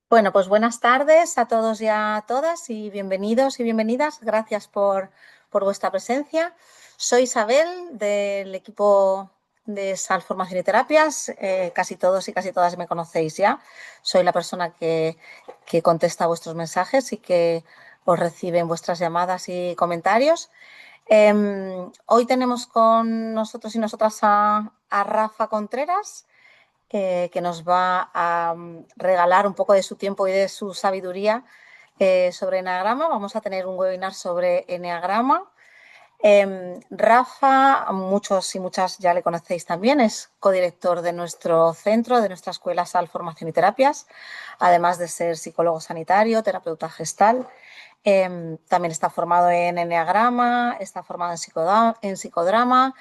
Bueno, pues buenas tardes a todos y a todas y bienvenidos y bienvenidas. Gracias por vuestra presencia. Soy Isabel del equipo de SAL Formación y Terapias. Casi todos y casi todas me conocéis ya. Soy la persona que contesta vuestros mensajes y que os recibe en vuestras llamadas y comentarios. Hoy tenemos con nosotros y nosotras a Rafa Contreras, que nos va a regalar un poco de su tiempo y de su sabiduría sobre Eneagrama. Vamos a tener un webinar sobre Eneagrama. Rafa, muchos y muchas ya le conocéis también, es codirector de nuestro centro, de nuestra escuela SAL Formación y Terapias, además de ser psicólogo sanitario, terapeuta gestal. También está formado en Eneagrama, está formado en psicodrama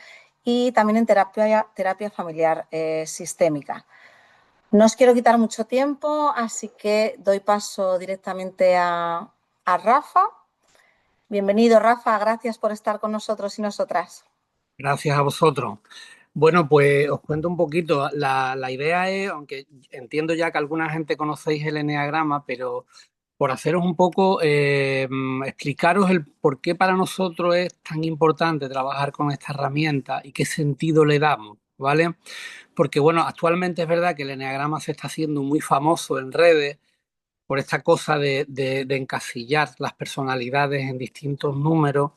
y también en terapia familiar sistémica. No os quiero quitar mucho tiempo, así que doy paso directamente a Rafa. Bienvenido, Rafa. Gracias por estar con nosotros y nosotras. Gracias a vosotros. Bueno, pues os cuento un poquito. La idea es, aunque entiendo ya que alguna gente conocéis el eneagrama, pero por haceros un poco, explicaros el por qué para nosotros es tan importante trabajar con esta herramienta y qué sentido le damos, ¿vale? Porque bueno, actualmente es verdad que el eneagrama se está haciendo muy famoso en redes por esta cosa de encasillar las personalidades en distintos números,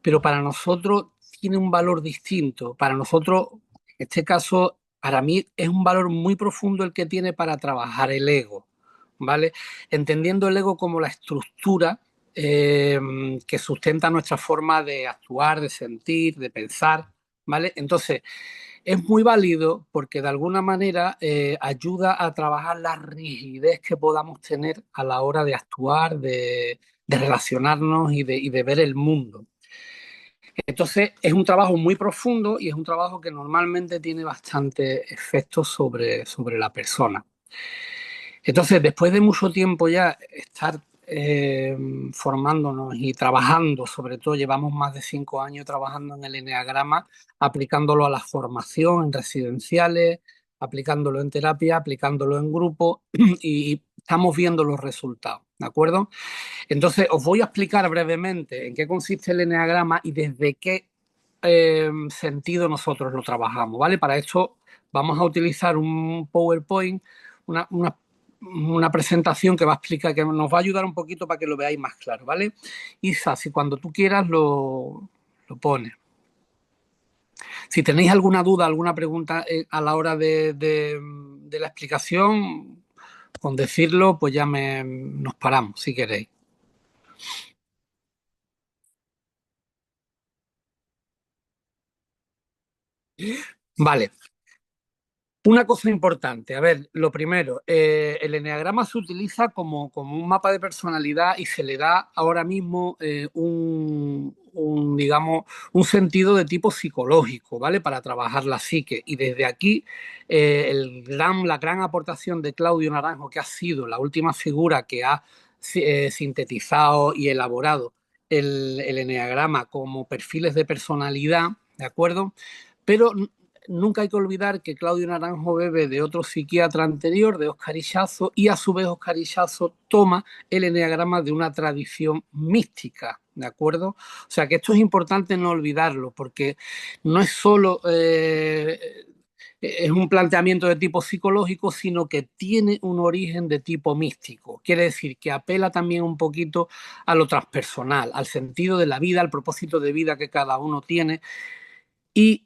pero para nosotros tiene un valor distinto. Para nosotros, en este caso, para mí es un valor muy profundo el que tiene para trabajar el ego, ¿vale? Entendiendo el ego como la estructura eh, que sustenta nuestra forma de actuar, de sentir, de pensar, ¿vale? Entonces, es muy válido porque de alguna manera ayuda a trabajar la rigidez que podamos tener a la hora de actuar, de relacionarnos y de ver el mundo. Entonces, es un trabajo muy profundo y es un trabajo que normalmente tiene bastante efecto sobre la persona. Entonces, después de mucho tiempo ya estar formándonos y trabajando, sobre todo llevamos más de 5 años trabajando en el eneagrama, aplicándolo a la formación en residenciales, aplicándolo en terapia, aplicándolo en grupo y estamos viendo los resultados, ¿de acuerdo? Entonces, os voy a explicar brevemente en qué consiste el eneagrama y desde qué sentido nosotros lo trabajamos, ¿vale? Para esto vamos a utilizar un PowerPoint, una, una, una presentación que va a explicar, que nos va a ayudar un poquito para que lo veáis más claro, ¿vale? Isa, si cuando tú quieras lo pones. Si tenéis alguna duda, alguna pregunta a la hora de la explicación, con decirlo, pues ya nos paramos, si queréis. Vale, una cosa importante, a ver, lo primero, el eneagrama se utiliza como un mapa de personalidad y se le da ahora mismo digamos, un sentido de tipo psicológico, ¿vale? Para trabajar la psique. Y desde aquí, la gran aportación de Claudio Naranjo, que ha sido la última figura que ha sintetizado y elaborado el eneagrama como perfiles de personalidad, ¿de acuerdo? Pero nunca hay que olvidar que Claudio Naranjo bebe de otro psiquiatra anterior, de Óscar Ichazo, y a su vez Óscar Ichazo toma el eneagrama de una tradición mística, ¿de acuerdo? O sea que esto es importante no olvidarlo, porque no es solo es un planteamiento de tipo psicológico, sino que tiene un origen de tipo místico. Quiere decir que apela también un poquito a lo transpersonal, al sentido de la vida, al propósito de vida que cada uno tiene y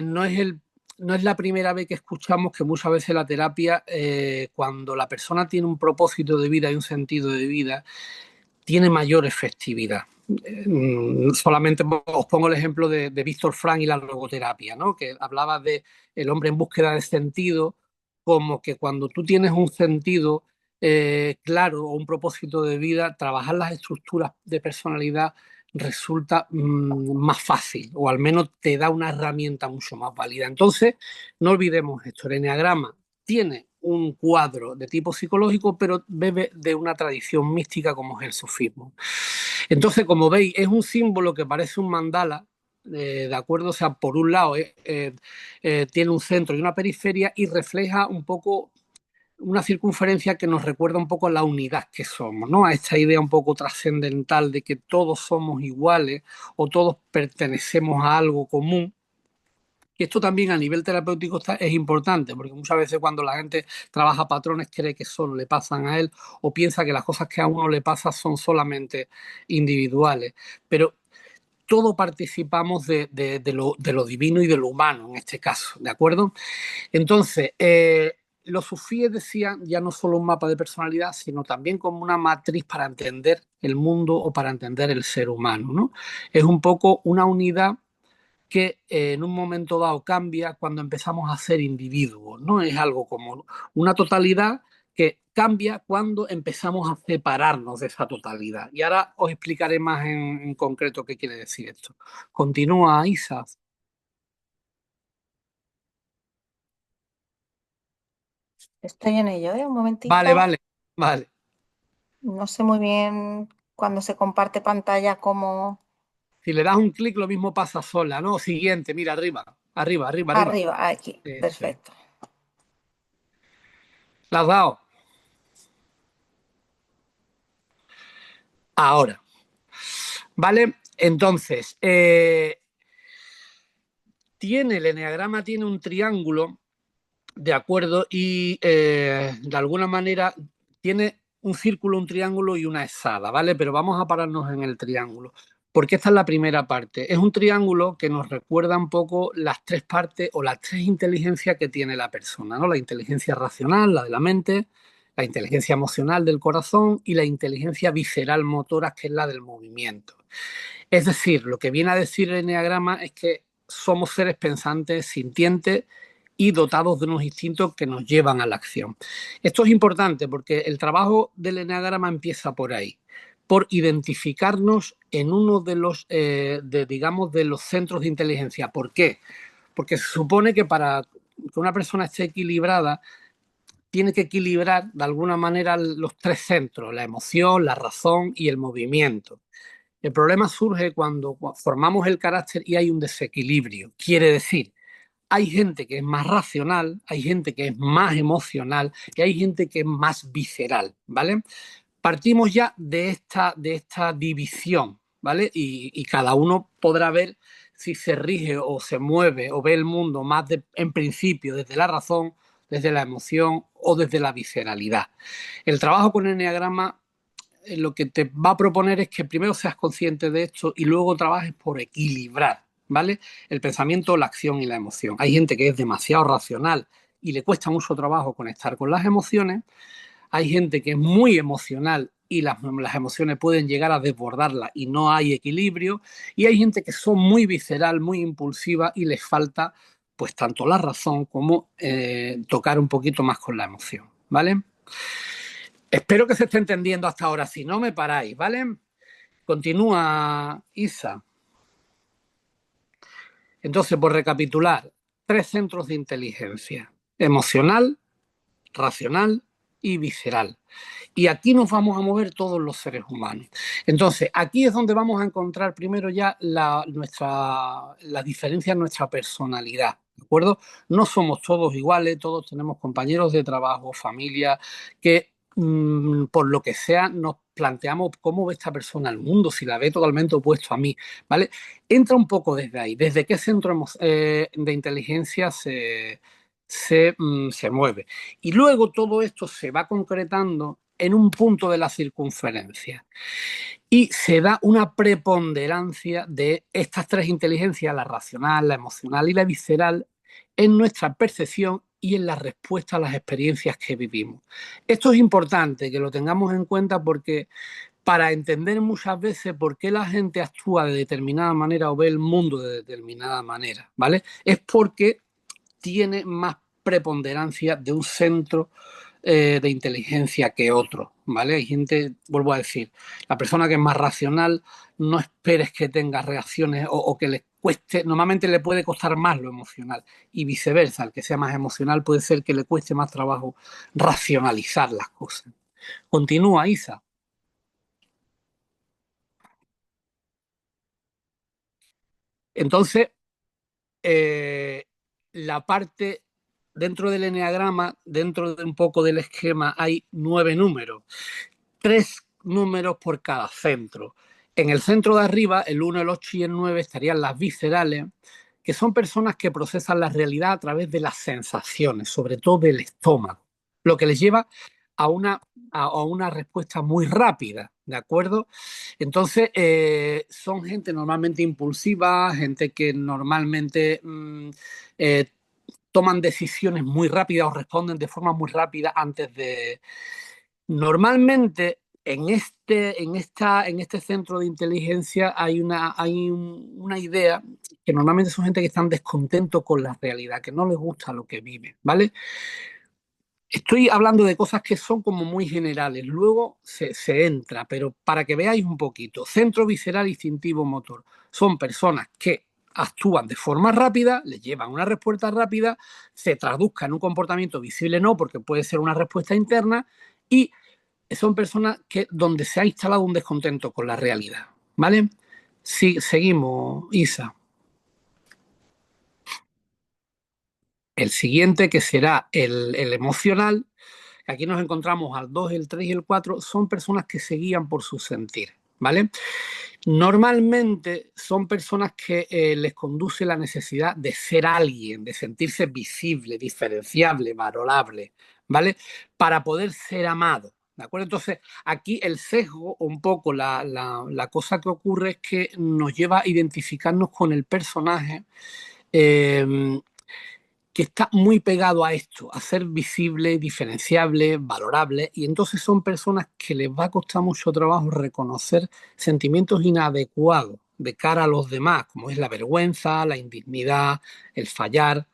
no es la primera vez que escuchamos que muchas veces la terapia, cuando la persona tiene un propósito de vida y un sentido de vida, tiene mayor efectividad. Solamente os pongo el ejemplo de Víctor Frank y la logoterapia, ¿no? Que hablaba de el hombre en búsqueda de sentido, como que cuando tú tienes un sentido claro o un propósito de vida, trabajar las estructuras de personalidad resulta más fácil o al menos te da una herramienta mucho más válida. Entonces, no olvidemos esto, el eneagrama tiene un cuadro de tipo psicológico, pero bebe de una tradición mística como es el sufismo. Entonces, como veis, es un símbolo que parece un mandala, ¿de acuerdo? O sea, por un lado tiene un centro y una periferia y refleja un poco una circunferencia que nos recuerda un poco a la unidad que somos, ¿no? A esta idea un poco trascendental de que todos somos iguales o todos pertenecemos a algo común. Y esto también a nivel terapéutico es importante, porque muchas veces cuando la gente trabaja patrones cree que solo le pasan a él o piensa que las cosas que a uno le pasan son solamente individuales. Pero todos participamos de lo divino y de lo humano en este caso, ¿de acuerdo? Entonces, los sufíes decían ya no solo un mapa de personalidad, sino también como una matriz para entender el mundo o para entender el ser humano, ¿no? Es un poco una unidad que en un momento dado cambia cuando empezamos a ser individuos, ¿no? Es algo como una totalidad que cambia cuando empezamos a separarnos de esa totalidad. Y ahora os explicaré más en concreto qué quiere decir esto. Continúa, Isa. Estoy en ello, ¿eh? Un Vale, momentito. vale, vale. No sé muy bien cuando se comparte pantalla cómo... Si le das un clic, lo mismo pasa sola, ¿no? Siguiente, mira, arriba, arriba, arriba, arriba. Arriba, aquí. Eso es. Perfecto. ¿La has dado? Ahora. ¿Vale? Entonces, tiene el eneagrama, tiene un triángulo, de acuerdo, y de alguna manera tiene un círculo, un triángulo y una hexada, ¿vale? Pero vamos a pararnos en el triángulo, porque esta es la primera parte. Es un triángulo que nos recuerda un poco las tres partes o las tres inteligencias que tiene la persona, ¿no? La inteligencia racional, la de la mente, la inteligencia emocional del corazón y la inteligencia visceral motora, que es la del movimiento. Es decir, lo que viene a decir el eneagrama es que somos seres pensantes, sintientes y dotados de unos instintos que nos llevan a la acción. Esto es importante porque el trabajo del eneagrama empieza por ahí, por identificarnos en uno de los, digamos, de los centros de inteligencia. ¿Por qué? Porque se supone que para que una persona esté equilibrada, tiene que equilibrar de alguna manera los tres centros, la emoción, la razón y el movimiento. El problema surge cuando formamos el carácter y hay un desequilibrio. Quiere decir, hay gente que es más racional, hay gente que es más emocional y hay gente que es más visceral, ¿vale? Partimos ya de esta división, ¿vale? Y cada uno podrá ver si se rige o se mueve o ve el mundo más en principio desde la razón, desde la emoción o desde la visceralidad. El trabajo con el enneagrama lo que te va a proponer es que primero seas consciente de esto y luego trabajes por equilibrar, ¿vale? El pensamiento, la acción y la emoción. Hay gente que es demasiado racional y le cuesta mucho trabajo conectar con las emociones. Hay gente que es muy emocional y las emociones pueden llegar a desbordarla y no hay equilibrio. Y hay gente que son muy visceral, muy impulsiva y les falta pues tanto la razón como tocar un poquito más con la emoción, ¿vale? Espero que se esté entendiendo hasta ahora. Si no, me paráis, ¿vale? Continúa Isa. Entonces, por recapitular, tres centros de inteligencia: emocional, racional y visceral. Y aquí nos vamos a mover todos los seres humanos. Entonces, aquí es donde vamos a encontrar primero ya la diferencia en nuestra personalidad. ¿De acuerdo? No somos todos iguales, todos tenemos compañeros de trabajo, familia, que por lo que sea nos planteamos cómo ve esta persona el mundo, si la ve totalmente opuesto a mí, ¿vale? Entra un poco desde ahí, desde qué centro de inteligencia se mueve. Y luego todo esto se va concretando en un punto de la circunferencia y se da una preponderancia de estas tres inteligencias, la racional, la emocional y la visceral, en nuestra percepción y en la respuesta a las experiencias que vivimos. Esto es importante que lo tengamos en cuenta porque para entender muchas veces por qué la gente actúa de determinada manera o ve el mundo de determinada manera, ¿vale? Es porque tiene más preponderancia de un centro de inteligencia que otro, ¿vale? Hay gente, vuelvo a decir, la persona que es más racional, no esperes que tenga reacciones o que le cueste, normalmente le puede costar más lo emocional y viceversa, el que sea más emocional puede ser que le cueste más trabajo racionalizar las cosas. Continúa, Isa. Entonces, eh, la parte dentro del eneagrama, dentro de un poco del esquema, hay 9 números, 3 números por cada centro. En el centro de arriba, el 1, el 8 y el 9 estarían las viscerales, que son personas que procesan la realidad a través de las sensaciones, sobre todo del estómago, lo que les lleva a una respuesta muy rápida, ¿de acuerdo? Entonces, son gente normalmente impulsiva, gente que normalmente eh, toman decisiones muy rápidas o responden de forma muy rápida antes de... Normalmente en este centro de inteligencia hay una idea que normalmente son gente que están descontentos con la realidad, que no les gusta lo que viven, ¿vale? Estoy hablando de cosas que son como muy generales, luego se entra, pero para que veáis un poquito, centro visceral instintivo motor, son personas que actúan de forma rápida, les llevan una respuesta rápida, se traduzca en un comportamiento visible no, porque puede ser una respuesta interna, y son personas que donde se ha instalado un descontento con la realidad, ¿vale? Sí, seguimos, Isa. El siguiente, que será el emocional, aquí nos encontramos al 2, el 3 y el 4, son personas que se guían por su sentir, ¿vale? Normalmente son personas que les conduce la necesidad de ser alguien, de sentirse visible, diferenciable, valorable, ¿vale? Para poder ser amado, ¿de acuerdo? Entonces, aquí el sesgo, un poco la cosa que ocurre es que nos lleva a identificarnos con el personaje eh, que está muy pegado a esto, a ser visible, diferenciable, valorable, y entonces son personas que les va a costar mucho trabajo reconocer sentimientos inadecuados de cara a los demás, como es la vergüenza, la indignidad, el fallar,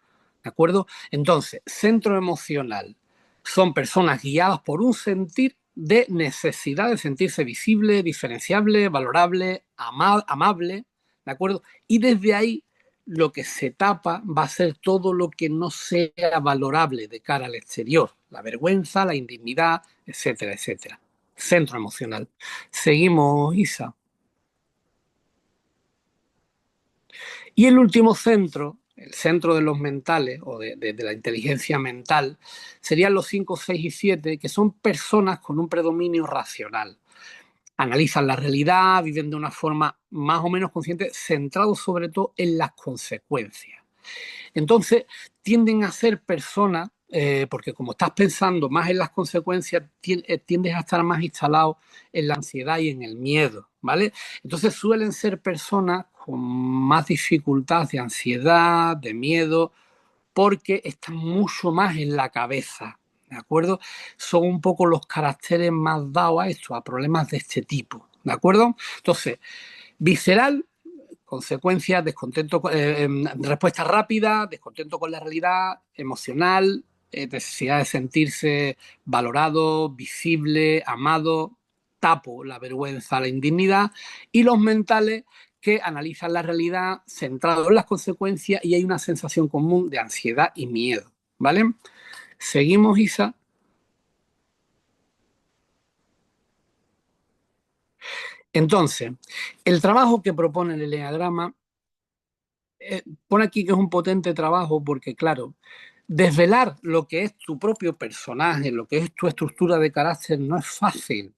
¿de acuerdo? Entonces, centro emocional son personas guiadas por un sentir de necesidad de sentirse visible, diferenciable, valorable, amable, ¿de acuerdo? Y desde ahí lo que se tapa va a ser todo lo que no sea valorable de cara al exterior, la vergüenza, la indignidad, etcétera, etcétera. Centro emocional. Seguimos, Isa. Y el último centro, el centro de los mentales o de la inteligencia mental, serían los 5, 6 y 7, que son personas con un predominio racional. Analizan la realidad, viven de una forma más o menos consciente, centrados sobre todo en las consecuencias. Entonces, tienden a ser personas, porque como estás pensando más en las consecuencias, tiendes a estar más instalado en la ansiedad y en el miedo, ¿vale? Entonces suelen ser personas con más dificultad de ansiedad, de miedo, porque están mucho más en la cabeza, ¿de acuerdo? Son un poco los caracteres más dados a esto, a problemas de este tipo, ¿de acuerdo? Entonces, visceral, consecuencias, descontento, respuesta rápida, descontento con la realidad, emocional, necesidad de sentirse valorado, visible, amado, tapo la vergüenza, la indignidad, y los mentales que analizan la realidad centrado en las consecuencias y hay una sensación común de ansiedad y miedo, ¿vale? Seguimos, Isa. Entonces, el trabajo que propone el Enneagrama pone aquí que es un potente trabajo porque, claro, desvelar lo que es tu propio personaje, lo que es tu estructura de carácter, no es fácil.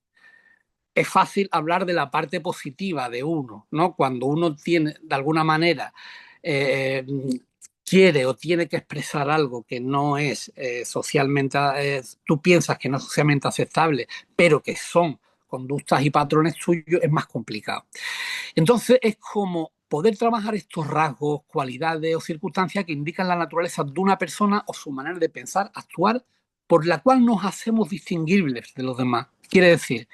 Es fácil hablar de la parte positiva de uno, ¿no? Cuando uno tiene, de alguna manera, eh, quiere o tiene que expresar algo que no es socialmente, tú piensas que no es socialmente aceptable, pero que son conductas y patrones tuyos, es más complicado. Entonces es como poder trabajar estos rasgos, cualidades o circunstancias que indican la naturaleza de una persona o su manera de pensar, actuar, por la cual nos hacemos distinguibles de los demás. Quiere decir,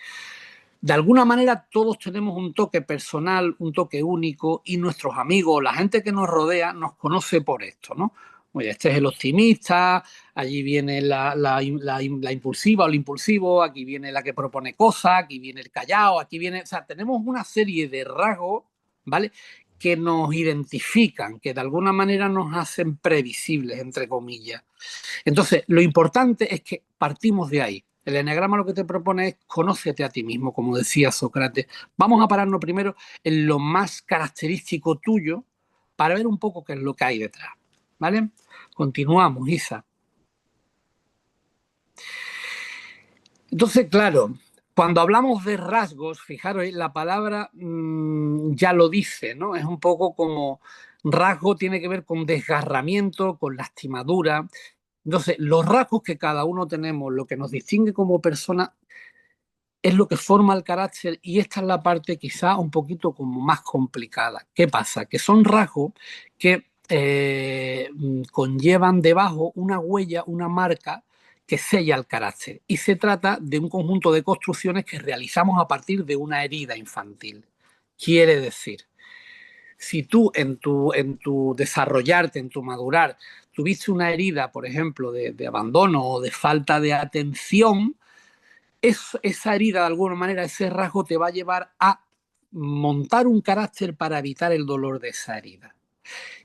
de alguna manera todos tenemos un toque personal, un toque único y nuestros amigos, la gente que nos rodea, nos conoce por esto, ¿no? Oye, este es el optimista, allí viene la impulsiva o el impulsivo, aquí viene la que propone cosas, aquí viene el callado, aquí viene... O sea, tenemos una serie de rasgos, ¿vale? Que nos identifican, que de alguna manera nos hacen previsibles, entre comillas. Entonces, lo importante es que partimos de ahí. El eneagrama lo que te propone es conócete a ti mismo, como decía Sócrates. Vamos a pararnos primero en lo más característico tuyo para ver un poco qué es lo que hay detrás. ¿Vale? Continuamos, Isa. Entonces, claro, cuando hablamos de rasgos, fijaros, la palabra ya lo dice, ¿no? Es un poco como rasgo tiene que ver con desgarramiento, con lastimadura. Entonces, los rasgos que cada uno tenemos, lo que nos distingue como persona, es lo que forma el carácter y esta es la parte quizá un poquito como más complicada. ¿Qué pasa? Que son rasgos que conllevan debajo una huella, una marca que sella el carácter y se trata de un conjunto de construcciones que realizamos a partir de una herida infantil. Quiere decir, si tú en tu desarrollarte, en tu madurar, tuviste una herida, por ejemplo, de abandono o de falta de atención, esa herida, de alguna manera, ese rasgo te va a llevar a montar un carácter para evitar el dolor de esa herida.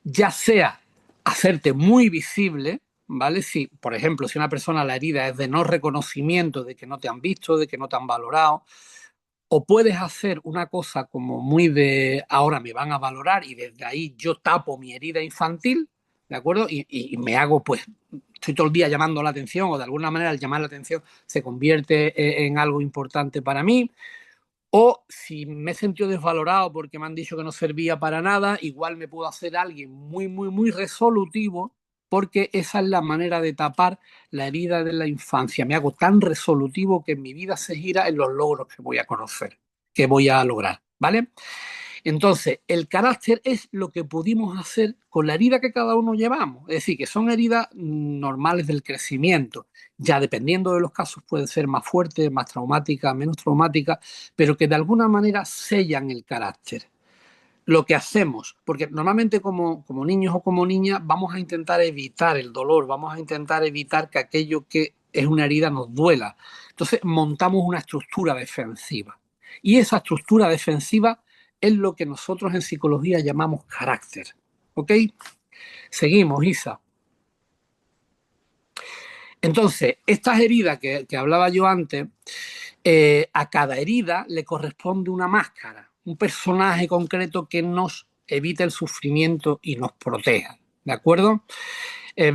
Ya sea hacerte muy visible, ¿vale? Si, por ejemplo, si una persona la herida es de no reconocimiento, de que no te han visto, de que no te han valorado, o puedes hacer una cosa como muy de ahora me van a valorar y desde ahí yo tapo mi herida infantil, ¿de acuerdo? Y me hago, pues, estoy todo el día llamando la atención o de alguna manera el llamar la atención se convierte en algo importante para mí. O si me he sentido desvalorado porque me han dicho que no servía para nada, igual me puedo hacer alguien muy, muy, muy resolutivo porque esa es la manera de tapar la herida de la infancia. Me hago tan resolutivo que mi vida se gira en los logros que voy a conocer, que voy a lograr, ¿vale? Entonces, el carácter es lo que pudimos hacer con la herida que cada uno llevamos. Es decir, que son heridas normales del crecimiento. Ya dependiendo de los casos pueden ser más fuertes, más traumáticas, menos traumáticas, pero que de alguna manera sellan el carácter. Lo que hacemos, porque normalmente como niños o como niñas vamos a intentar evitar el dolor, vamos a intentar evitar que aquello que es una herida nos duela. Entonces montamos una estructura defensiva. Y esa estructura defensiva es lo que nosotros en psicología llamamos carácter. ¿Ok? Seguimos, Isa. Entonces, estas heridas que hablaba yo antes, a cada herida le corresponde una máscara, un personaje concreto que nos evite el sufrimiento y nos proteja. ¿De acuerdo?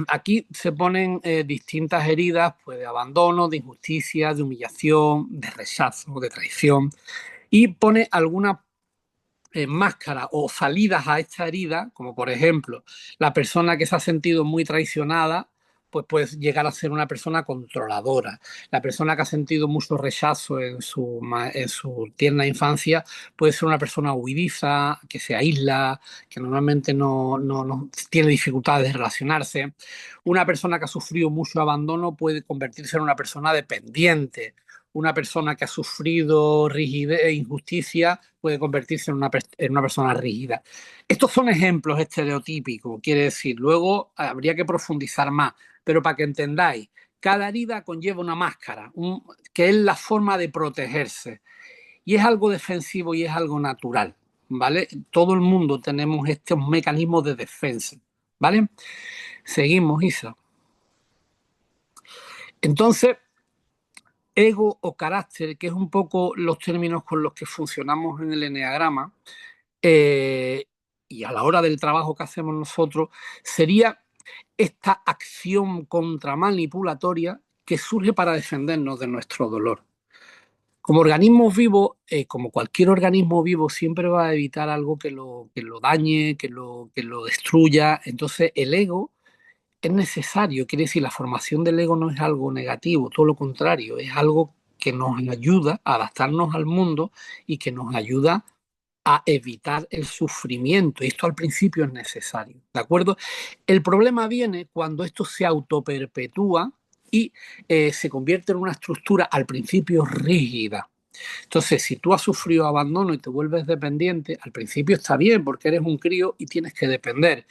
Aquí se ponen distintas heridas pues, de abandono, de injusticia, de humillación, de rechazo, de traición, y pone algunas máscaras o salidas a esta herida, como por ejemplo la persona que se ha sentido muy traicionada, pues puede llegar a ser una persona controladora. La persona que ha sentido mucho rechazo en su tierna infancia puede ser una persona huidiza, que se aísla, que normalmente no tiene dificultades de relacionarse. Una persona que ha sufrido mucho abandono puede convertirse en una persona dependiente. Una persona que ha sufrido rigidez e injusticia puede convertirse en una persona rígida. Estos son ejemplos estereotípicos, quiere decir, luego habría que profundizar más, pero para que entendáis, cada herida conlleva una máscara, que es la forma de protegerse, y es algo defensivo y es algo natural, ¿vale? Todo el mundo tenemos estos mecanismos de defensa, ¿vale? Seguimos, Isa. Entonces, ego o carácter, que es un poco los términos con los que funcionamos en el eneagrama, eh, y a la hora del trabajo que hacemos nosotros, sería esta acción contramanipulatoria que surge para defendernos de nuestro dolor. Como organismos vivos, como cualquier organismo vivo, siempre va a evitar algo que lo dañe, que lo destruya. Entonces, el ego es necesario, quiere decir, la formación del ego no es algo negativo, todo lo contrario, es algo que nos ayuda a adaptarnos al mundo y que nos ayuda a evitar el sufrimiento. Y esto al principio es necesario, ¿de acuerdo? El problema viene cuando esto se autoperpetúa y se convierte en una estructura al principio rígida. Entonces, si tú has sufrido abandono y te vuelves dependiente, al principio está bien porque eres un crío y tienes que depender.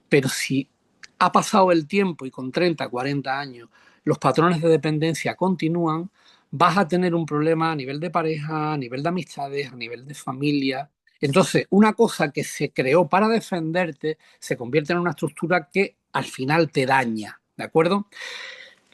Pero si ha pasado el tiempo y con 30, 40 años los patrones de dependencia continúan, vas a tener un problema a nivel de pareja, a nivel de amistades, a nivel de familia. Entonces, una cosa que se creó para defenderte se convierte en una estructura que al final te daña, ¿de acuerdo?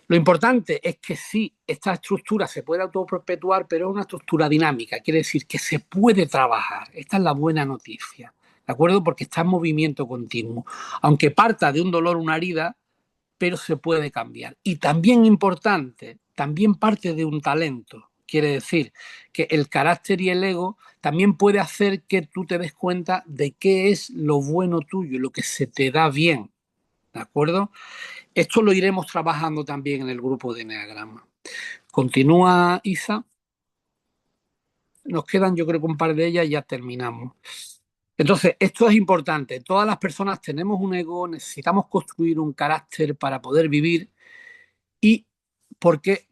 Lo importante es que sí, esta estructura se puede autoperpetuar, pero es una estructura dinámica, quiere decir que se puede trabajar. Esta es la buena noticia, ¿de acuerdo? Porque está en movimiento continuo. Aunque parta de un dolor, una herida, pero se puede cambiar. Y también importante, también parte de un talento. Quiere decir que el carácter y el ego también puede hacer que tú te des cuenta de qué es lo bueno tuyo, lo que se te da bien, ¿de acuerdo? Esto lo iremos trabajando también en el grupo de Eneagrama. Continúa, Isa. Nos quedan, yo creo que un par de ellas y ya terminamos. Entonces, esto es importante. Todas las personas tenemos un ego, necesitamos construir un carácter para poder vivir y porque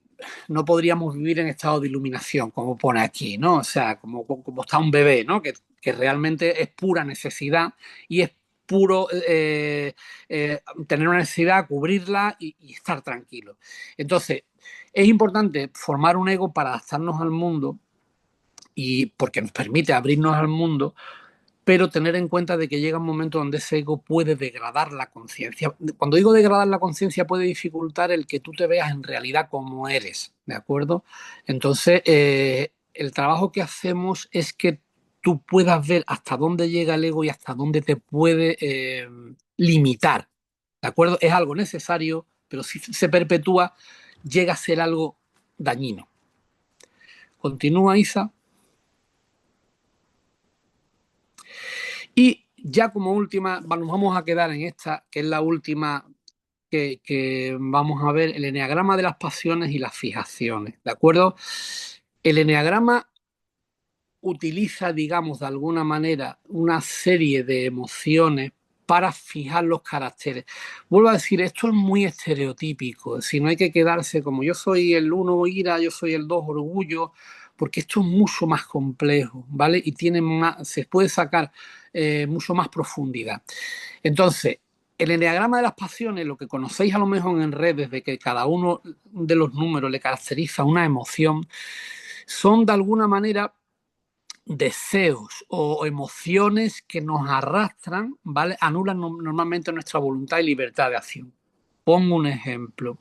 no podríamos vivir en estado de iluminación, como pone aquí, ¿no? O sea, como está un bebé, ¿no? Que realmente es pura necesidad y es puro tener una necesidad, cubrirla y estar tranquilo. Entonces, es importante formar un ego para adaptarnos al mundo y porque nos permite abrirnos al mundo, pero tener en cuenta de que llega un momento donde ese ego puede degradar la conciencia. Cuando digo degradar la conciencia, puede dificultar el que tú te veas en realidad como eres, ¿de acuerdo? Entonces, el trabajo que hacemos es que tú puedas ver hasta dónde llega el ego y hasta dónde te puede limitar, ¿de acuerdo? Es algo necesario, pero si se perpetúa, llega a ser algo dañino. Continúa, Isa. Y ya como última, nos vamos a quedar en esta, que es la última que vamos a ver, el eneagrama de las pasiones y las fijaciones, ¿de acuerdo? El eneagrama utiliza, digamos, de alguna manera, una serie de emociones para fijar los caracteres. Vuelvo a decir, esto es muy estereotípico, si no hay que quedarse como yo soy el 1 ira, yo soy el 2 orgullo, porque esto es mucho más complejo, ¿vale? Y tiene más, se puede sacar mucho más profundidad. Entonces, el eneagrama de las pasiones, lo que conocéis a lo mejor en redes, de que cada uno de los números le caracteriza una emoción, son de alguna manera deseos o emociones que nos arrastran, ¿vale? Anulan normalmente nuestra voluntad y libertad de acción. Pongo un ejemplo.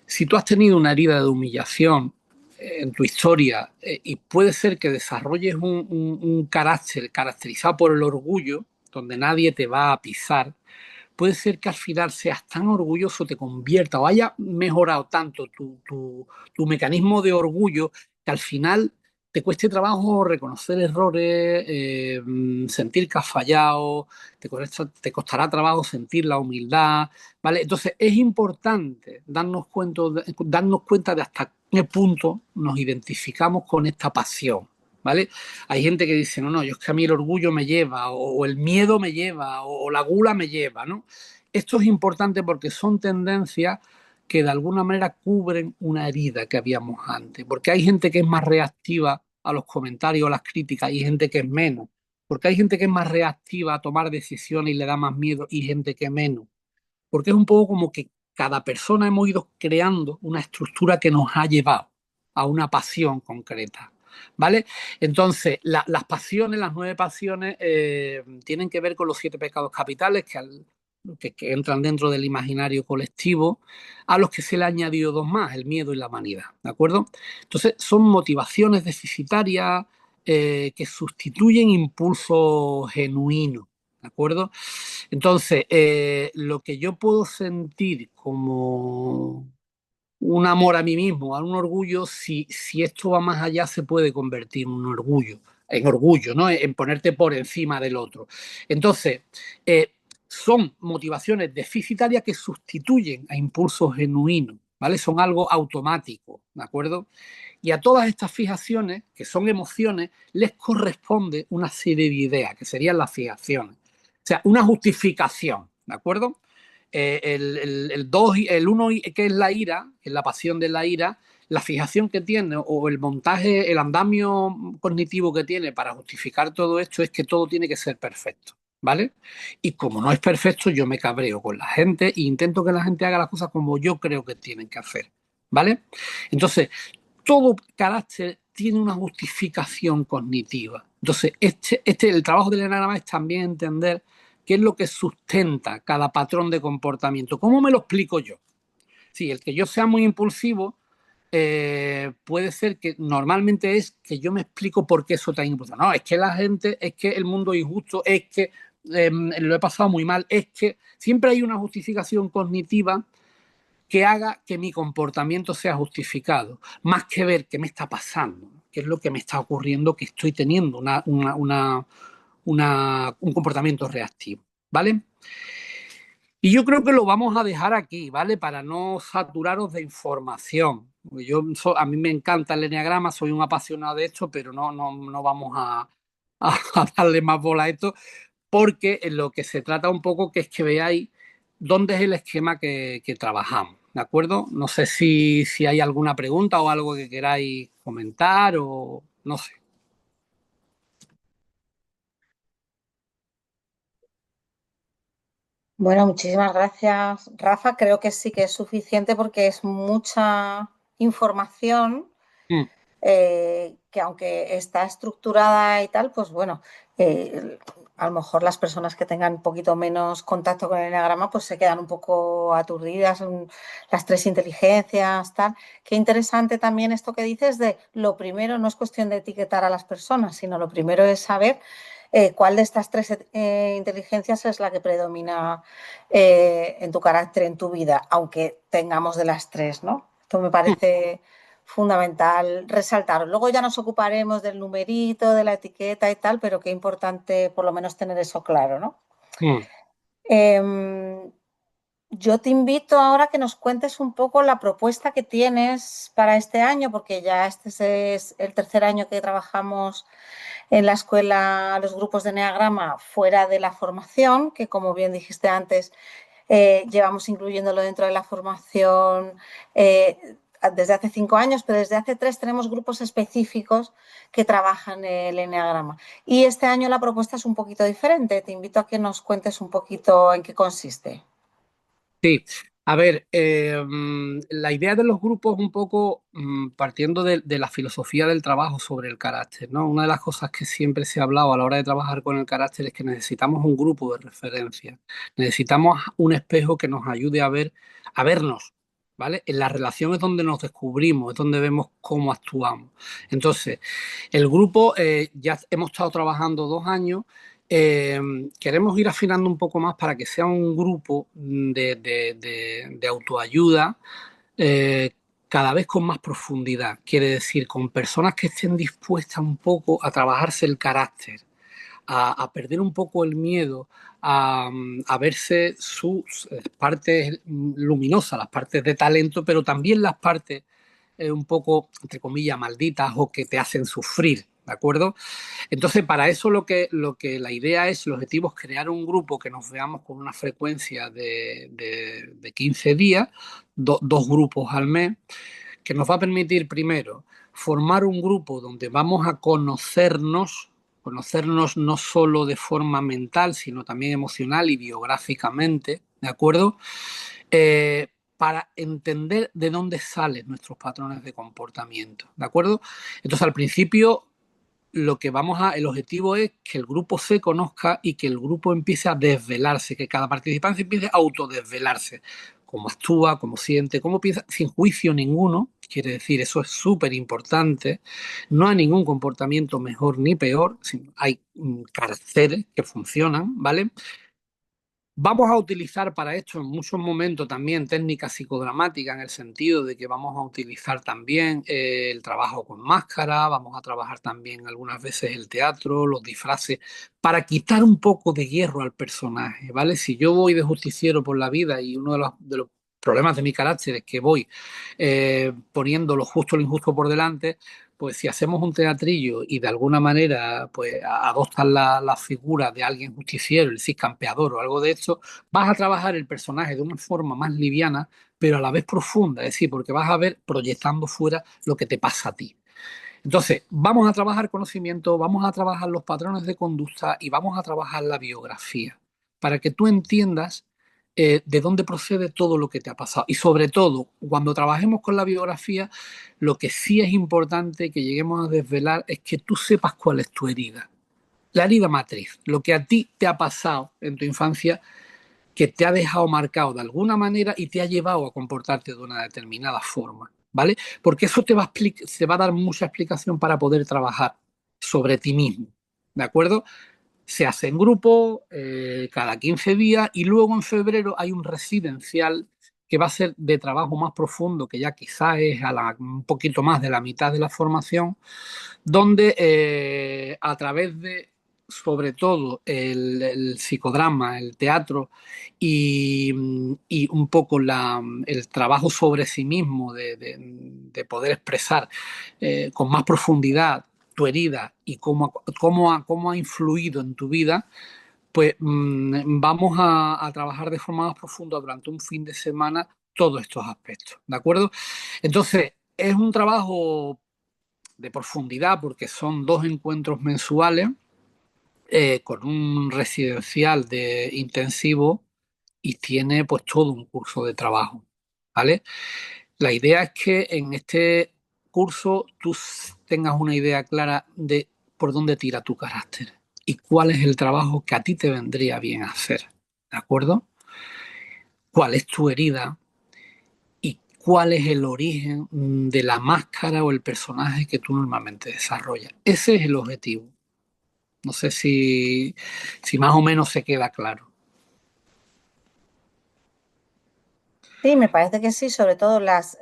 Si tú has tenido una herida de humillación en tu historia y puede ser que desarrolles un carácter caracterizado por el orgullo, donde nadie te va a pisar, puede ser que al final seas tan orgulloso, te convierta o haya mejorado tanto tu mecanismo de orgullo que al final te cueste trabajo reconocer errores, sentir que has fallado, te costará trabajo sentir la humildad, ¿vale? Entonces es importante darnos cuenta de hasta qué punto nos identificamos con esta pasión, ¿vale? Hay gente que dice, no, no, yo es que a mí el orgullo me lleva, o el miedo me lleva, o la gula me lleva, ¿no? Esto es importante porque son tendencias que de alguna manera cubren una herida que habíamos antes, porque hay gente que es más reactiva a los comentarios, a las críticas, y gente que es menos, porque hay gente que es más reactiva a tomar decisiones y le da más miedo, y gente que menos, porque es un poco como que cada persona hemos ido creando una estructura que nos ha llevado a una pasión concreta. ¿Vale? Entonces, las pasiones, las 9 pasiones, tienen que ver con los 7 pecados capitales que entran dentro del imaginario colectivo, a los que se le ha añadido 2 más, el miedo y la vanidad. ¿De acuerdo? Entonces, son motivaciones deficitarias que sustituyen impulsos genuinos. ¿De acuerdo? Entonces, lo que yo puedo sentir como un amor a mí mismo, a un orgullo, si esto va más allá, se puede convertir en orgullo, ¿no? En ponerte por encima del otro. Entonces, son motivaciones deficitarias que sustituyen a impulsos genuinos, ¿vale? Son algo automático, ¿de acuerdo? Y a todas estas fijaciones, que son emociones, les corresponde una serie de ideas, que serían las fijaciones. O sea, una justificación, ¿de acuerdo? El 1, que es la ira, que es la pasión de la ira, la fijación que tiene o el montaje, el andamio cognitivo que tiene para justificar todo esto es que todo tiene que ser perfecto, ¿vale? Y como no es perfecto, yo me cabreo con la gente e intento que la gente haga las cosas como yo creo que tienen que hacer, ¿vale? Entonces, todo carácter tiene una justificación cognitiva. Entonces, el trabajo del enagrama es también entender qué es lo que sustenta cada patrón de comportamiento. ¿Cómo me lo explico yo? Sí, el que yo sea muy impulsivo puede ser que normalmente es que yo me explico por qué eso tan impulsivo. No, es que la gente, es que el mundo es injusto, es que lo he pasado muy mal, es que siempre hay una justificación cognitiva que haga que mi comportamiento sea justificado, más que ver qué me está pasando, qué es lo que me está ocurriendo, que estoy teniendo un comportamiento reactivo, ¿vale? Y yo creo que lo vamos a dejar aquí, ¿vale? Para no saturaros de información. A mí me encanta el eneagrama, soy un apasionado de esto, pero no vamos a darle más bola a esto, porque en lo que se trata un poco que es que veáis dónde es el esquema que trabajamos, ¿de acuerdo? No sé si hay alguna pregunta o algo que queráis comentar o no sé. Bueno, muchísimas gracias, Rafa. Creo que sí que es suficiente porque es mucha información Mm, que aunque está estructurada y tal, pues bueno, a lo mejor las personas que tengan un poquito menos contacto con el enneagrama pues se quedan un poco aturdidas, las tres inteligencias, tal. Qué interesante también esto que dices de lo primero no es cuestión de etiquetar a las personas, sino lo primero es saber cuál de estas tres inteligencias es la que predomina en tu carácter, en tu vida, aunque tengamos de las tres, ¿no? Esto me mm, parece fundamental resaltar. Luego ya nos ocuparemos del numerito, de la etiqueta y tal, pero qué importante por lo menos tener eso claro, ¿no? mm. Eh, yo te invito ahora a que nos cuentes un poco la propuesta que tienes para este año, porque ya este es el tercer año que trabajamos en la escuela los grupos de Enneagrama fuera de la formación, que como bien dijiste antes, llevamos incluyéndolo dentro de la formación desde hace 5 años, pero desde hace 3 tenemos grupos específicos que trabajan el enneagrama. Y este año la propuesta es un poquito diferente. Te invito a que nos cuentes un poquito en qué consiste. Sí, a ver, la idea de los grupos un poco partiendo de la filosofía del trabajo sobre el carácter, ¿no? Una de las cosas que siempre se ha hablado a la hora de trabajar con el carácter es que necesitamos un grupo de referencia, necesitamos un espejo que nos ayude a vernos, ¿vale? En la relación es donde nos descubrimos, es donde vemos cómo actuamos. Entonces, el grupo ya hemos estado trabajando 2 años. Queremos ir afinando un poco más para que sea un grupo de autoayuda eh, cada vez con más profundidad. Quiere decir, con personas que estén dispuestas un poco a trabajarse el carácter, a perder un poco el miedo, a verse sus partes luminosas, las partes de talento, pero también las partes un poco, entre comillas, malditas o que te hacen sufrir, ¿de acuerdo? Entonces, para eso lo que la idea es, el objetivo es crear un grupo que nos veamos con una frecuencia de 15 días, 2 grupos al mes, que nos va a permitir primero formar un grupo donde vamos a conocernos no solo de forma mental, sino también emocional y biográficamente, ¿de acuerdo? Para entender de dónde salen nuestros patrones de comportamiento, ¿de acuerdo? Entonces, al principio el objetivo es que el grupo se conozca y que el grupo empiece a desvelarse, que cada participante empiece a autodesvelarse, cómo actúa, cómo siente, cómo piensa, sin juicio ninguno, quiere decir, eso es súper importante, no hay ningún comportamiento mejor ni peor, hay caracteres que funcionan, ¿vale? Vamos a utilizar para esto en muchos momentos también técnicas psicodramáticas en el sentido de que vamos a utilizar también el trabajo con máscara, vamos a trabajar también algunas veces el teatro, los disfraces, para quitar un poco de hierro al personaje, ¿vale? Si yo voy de justiciero por la vida y uno de los problemas de mi carácter es que voy poniendo lo justo o lo injusto por delante, pues si hacemos un teatrillo y de alguna manera pues adoptan la figura de alguien justiciero, el ciscampeador o algo de esto, vas a trabajar el personaje de una forma más liviana, pero a la vez profunda, es decir, porque vas a ver proyectando fuera lo que te pasa a ti. Entonces, vamos a trabajar conocimiento, vamos a trabajar los patrones de conducta y vamos a trabajar la biografía para que tú entiendas de dónde procede todo lo que te ha pasado. Y sobre todo, cuando trabajemos con la biografía, lo que sí es importante que lleguemos a desvelar es que tú sepas cuál es tu herida. La herida matriz, lo que a ti te ha pasado en tu infancia, que te ha dejado marcado de alguna manera y te ha llevado a comportarte de una determinada forma, ¿vale? Porque eso te va a dar mucha explicación para poder trabajar sobre ti mismo, ¿de acuerdo? Se hace en grupo cada 15 días y luego en febrero hay un residencial que va a ser de trabajo más profundo, que ya quizás es un poquito más de la mitad de la formación, donde a través de, sobre todo, el psicodrama, el teatro y un poco el trabajo sobre sí mismo, de poder expresar con más profundidad tu herida y cómo ha influido en tu vida, pues vamos a trabajar de forma más profunda durante un fin de semana todos estos aspectos, ¿de acuerdo? Entonces, es un trabajo de profundidad porque son 2 encuentros mensuales con un residencial de intensivo y tiene pues todo un curso de trabajo, ¿vale? La idea es que en este curso tú tengas una idea clara de por dónde tira tu carácter y cuál es el trabajo que a ti te vendría bien hacer, ¿de acuerdo? ¿Cuál es tu herida y cuál es el origen de la máscara o el personaje que tú normalmente desarrollas? Ese es el objetivo. No sé si más o menos se queda claro. Sí, me parece que sí, sobre todo las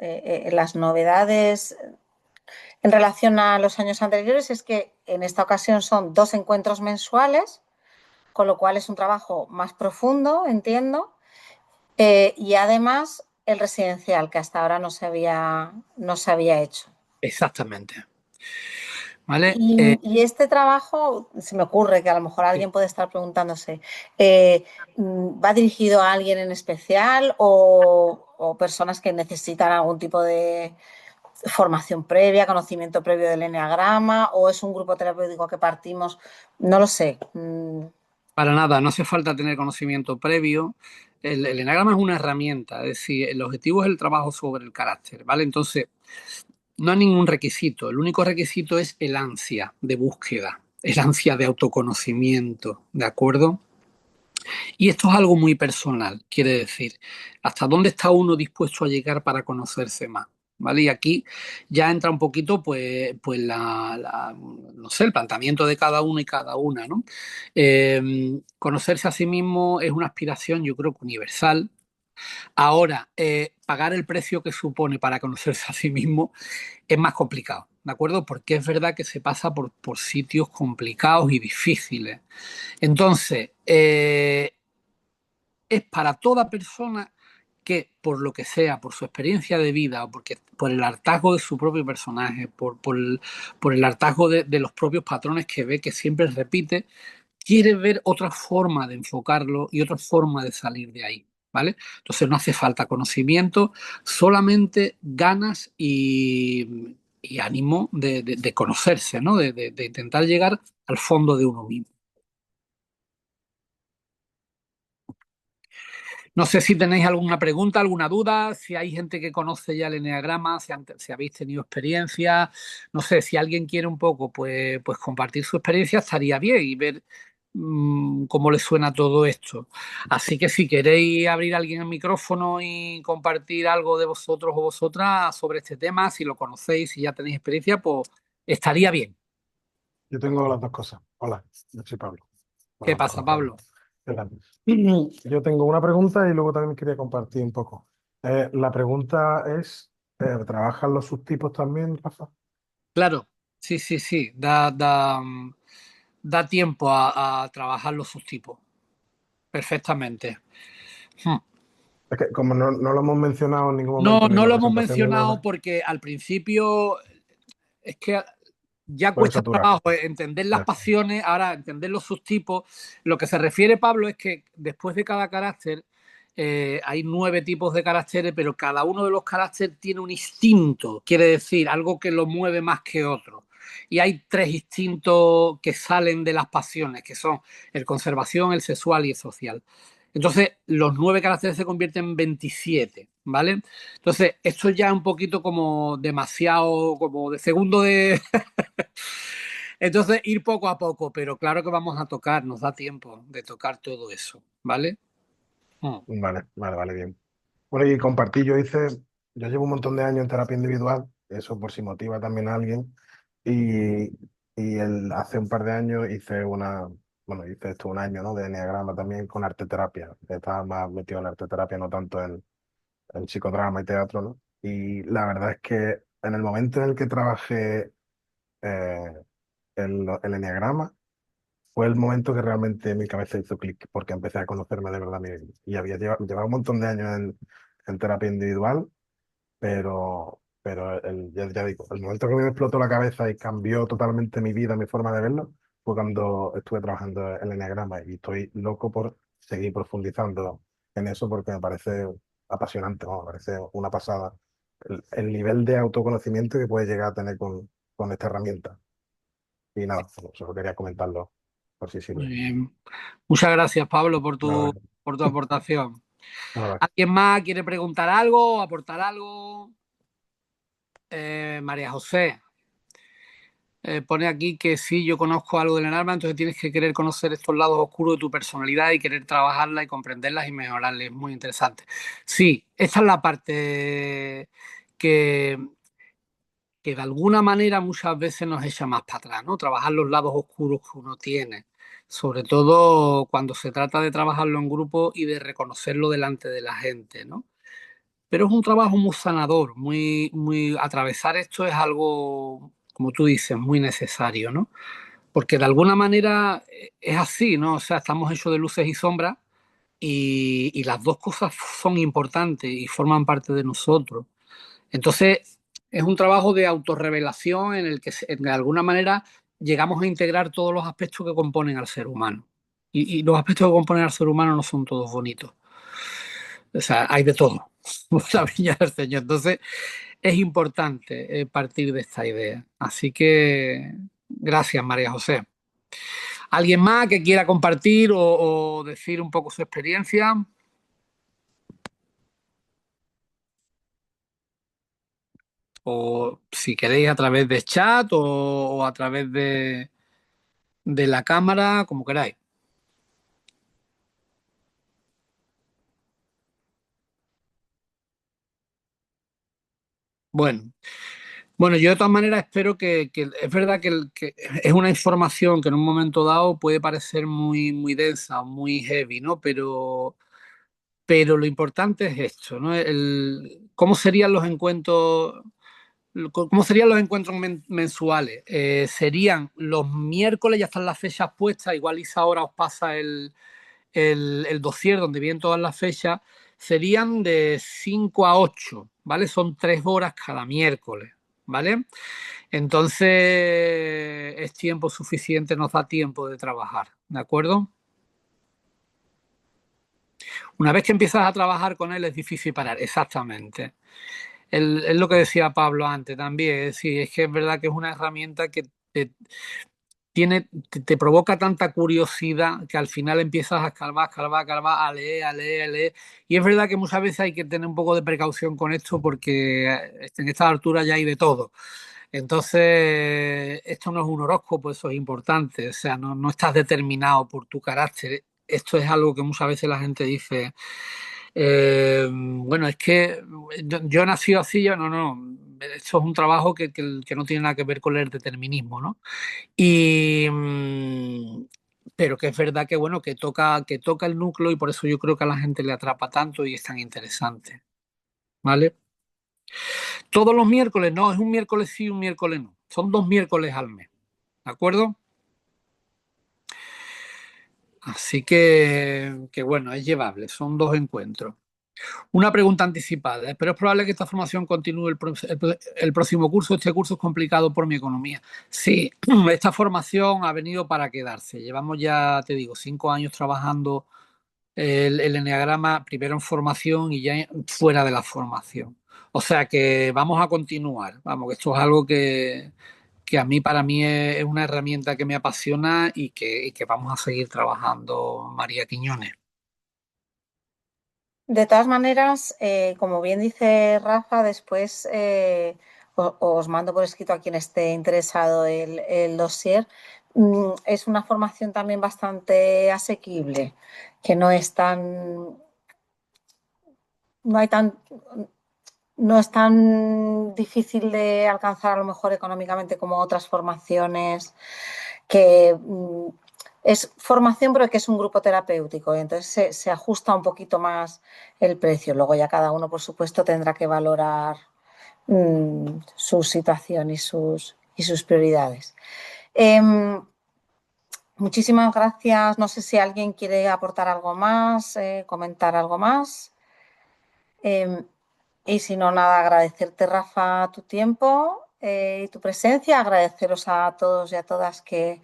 novedades en relación a los años anteriores es que en esta ocasión son 2 encuentros mensuales, con lo cual es un trabajo más profundo, entiendo, y además el residencial, que hasta ahora no se había hecho. Exactamente. ¿Vale? Y este trabajo, se me ocurre que a lo mejor Sí. alguien puede estar preguntándose, ¿va dirigido a alguien en especial o personas que necesitan algún tipo de formación previa, conocimiento previo del eneagrama, o es un grupo terapéutico que partimos? No lo sé. Para nada, no hace falta tener conocimiento previo. El enagrama es una herramienta, es decir, el objetivo es el trabajo sobre el carácter, ¿vale? Entonces, no hay ningún requisito, el único requisito es el ansia de búsqueda, el ansia de autoconocimiento, ¿de acuerdo? Y esto es algo muy personal, quiere decir, hasta dónde está uno dispuesto a llegar para conocerse más. ¿Vale? Y aquí ya entra un poquito, pues no sé, el planteamiento de cada uno y cada una, ¿no? Conocerse a sí mismo es una aspiración, yo creo que universal. Ahora, pagar el precio que supone para conocerse a sí mismo es más complicado, ¿de acuerdo? Porque es verdad que se pasa por sitios complicados y difíciles. Entonces, es para toda persona que, por lo que sea, por su experiencia de vida o porque, por el hartazgo de su propio personaje, por el hartazgo de los propios patrones que ve que siempre repite, quiere ver otra forma de enfocarlo y otra forma de salir de ahí, ¿vale? Entonces no hace falta conocimiento, solamente ganas y ánimo de conocerse, ¿no? De intentar llegar al fondo de uno mismo. No sé si tenéis alguna pregunta, alguna duda, si hay gente que conoce ya el eneagrama, si habéis tenido experiencia, no sé, si alguien quiere un poco, pues compartir su experiencia estaría bien y ver cómo le suena todo esto. Así que si queréis abrir a alguien el micrófono y compartir algo de vosotros o vosotras sobre este tema, si lo conocéis, si ya tenéis experiencia, pues estaría bien. Yo tengo las dos cosas. Hola, yo soy Pablo. ¿Qué Hola, pasa, Rafael. Pablo? ¿Qué tal? Yo tengo una pregunta y luego también quería compartir un poco. La pregunta es, ¿trabajan los subtipos también, Rafa? Claro, sí, sí, sí, da tiempo a trabajar los subtipos. Perfectamente. Hmm. Es que como no lo hemos mencionado en ningún No, momento, ni en no la lo hemos presentación ni mencionado nada, porque al principio es que ya puede cuesta saturar. trabajo entender las Ya. pasiones, ahora entender los subtipos. Lo que se refiere, Pablo, es que después de cada carácter hay 9 tipos de caracteres, pero cada uno de los caracteres tiene un instinto, quiere decir, algo que lo mueve más que otro. Y hay 3 instintos que salen de las pasiones, que son el conservación, el sexual y el social. Entonces, los 9 caracteres se convierten en 27, ¿vale? Entonces, esto ya es un poquito como demasiado, como de segundo de... Entonces, ir poco a poco, pero claro que vamos a tocar, nos da tiempo de tocar todo eso, ¿vale? Mm. Vale, vale, vale, bien. Bueno, y compartí, yo llevo un montón de años en terapia individual, eso por si motiva también a alguien, y, hace un par de años hice esto un año, ¿no? De enneagrama también con arteterapia. Estaba más metido en arteterapia, no tanto en psicodrama y teatro, ¿no? Y la verdad es que en el momento en el que trabajé eh, el eneagrama, fue el momento que realmente mi cabeza hizo clic, porque empecé a conocerme de verdad a mí mismo. Y llevaba un montón de años en terapia individual, pero ya digo, el momento que me explotó la cabeza y cambió totalmente mi vida, mi forma de verlo, fue cuando estuve trabajando en el eneagrama y estoy loco por seguir profundizando en eso porque me parece apasionante, ¿no? Me parece una pasada el nivel de autoconocimiento que puedes llegar a tener con esta herramienta. Y nada, solo quería comentarlo por si Muy sirve. bien. Muchas gracias, Pablo, por Nada, por tu aportación. nada. ¿Alguien más quiere preguntar algo, aportar algo? María José, pone aquí que sí, yo conozco algo del enalma, entonces tienes que querer conocer estos lados oscuros de tu personalidad y querer trabajarla y comprenderlas y mejorarlas. Es muy interesante. Sí, esta es la parte que, que de alguna manera muchas veces nos echa más para atrás, ¿no? Trabajar los lados oscuros que uno tiene, sobre todo cuando se trata de trabajarlo en grupo y de reconocerlo delante de la gente, ¿no? Pero es un trabajo muy sanador, atravesar esto es algo, como tú dices, muy necesario, ¿no? Porque de alguna manera es así, ¿no? O sea, estamos hechos de luces y sombras y las dos cosas son importantes y forman parte de nosotros. Entonces, es un trabajo de autorrevelación en el que de alguna manera llegamos a integrar todos los aspectos que componen al ser humano. Y los aspectos que componen al ser humano no son todos bonitos. O sea, hay de todo. La viña del Señor. Entonces, es importante partir de esta idea. Así que, gracias, María José. ¿Alguien más que quiera compartir o decir un poco su experiencia? O si queréis a través de chat o a través de la cámara, como queráis. Bueno, bueno, yo de todas maneras espero que es verdad que es una información que en un momento dado puede parecer muy densa, muy heavy, ¿no? Pero lo importante es esto, ¿no? ¿Cómo serían los encuentros? ¿Cómo serían los encuentros mensuales? Serían los miércoles, ya están las fechas puestas, igual Isa ahora os pasa el dossier donde vienen todas las fechas, serían de 5 a 8, ¿vale? Son 3 horas cada miércoles, ¿vale? Entonces es tiempo suficiente, nos da tiempo de trabajar, ¿de acuerdo? Una vez que empiezas a trabajar con él es difícil parar, exactamente. Es lo que decía Pablo antes también, es decir, es que es verdad que es una herramienta que te provoca tanta curiosidad que al final empiezas a escarbar, a leer, a leer, a leer. Y es verdad que muchas veces hay que tener un poco de precaución con esto porque en esta altura ya hay de todo. Entonces, esto no es un horóscopo, eso es importante. O sea, no estás determinado por tu carácter. Esto es algo que muchas veces la gente dice, bueno, es que yo he nacido así, yo no. Esto es un trabajo que no tiene nada que ver con el determinismo, ¿no? Y, pero que es verdad que bueno, que toca el núcleo y por eso yo creo que a la gente le atrapa tanto y es tan interesante. ¿Vale? Todos los miércoles, no, es un miércoles sí, un miércoles no. Son 2 miércoles al mes. ¿De acuerdo? Así que bueno, es llevable, son 2 encuentros. Una pregunta anticipada, pero es probable que esta formación continúe el próximo curso. Este curso es complicado por mi economía. Sí, esta formación ha venido para quedarse. Llevamos ya, te digo, 5 años trabajando el enneagrama, primero en formación y ya fuera de la formación. O sea que vamos a continuar. Vamos, que esto es algo que a mí, para mí, es una herramienta que me apasiona y que vamos a seguir trabajando, María Quiñones. De todas maneras, como bien dice Rafa, después os mando por escrito a quien esté interesado el dossier. Es una formación también bastante asequible, que no es tan, no hay tan, no es tan difícil de alcanzar a lo mejor económicamente como otras formaciones que Es formación, pero que es un grupo terapéutico, y entonces se ajusta un poquito más el precio. Luego ya cada uno, por supuesto, tendrá que valorar su situación y sus prioridades. Muchísimas gracias. No sé si alguien quiere aportar algo más, comentar algo más. Y si no, nada, agradecerte, Rafa, tu tiempo y tu presencia, agradeceros a todos y a todas que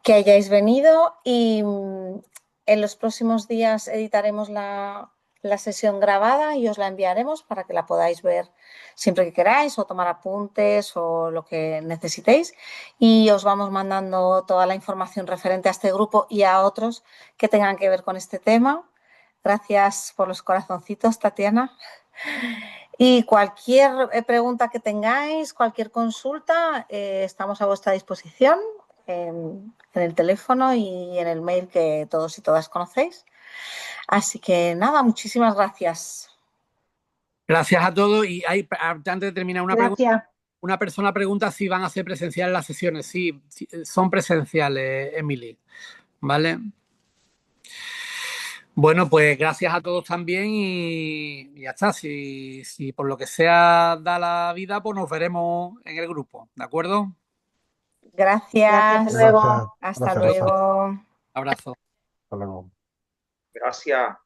hayáis venido y en los próximos días editaremos la sesión grabada y os la enviaremos para que la podáis ver siempre que queráis o tomar apuntes o lo que necesitéis y os vamos mandando toda la información referente a este grupo y a otros que tengan que ver con este tema. Gracias por los corazoncitos, Tatiana. Y cualquier pregunta que tengáis, cualquier consulta, estamos a vuestra disposición en el teléfono y en el mail que todos y todas conocéis. Así que nada, muchísimas gracias. Gracias a todos. Y hay, antes de terminar, Gracias. una persona pregunta si van a ser presenciales las sesiones. Sí, son presenciales, Emily. ¿Vale? Bueno, pues gracias a todos también y ya está. Si por lo que sea da la vida, pues nos veremos en el grupo. ¿De acuerdo? Gracias. Hasta luego. Gracias, Hasta gracias, Rafa. luego. Abrazo. Hasta luego. Gracias.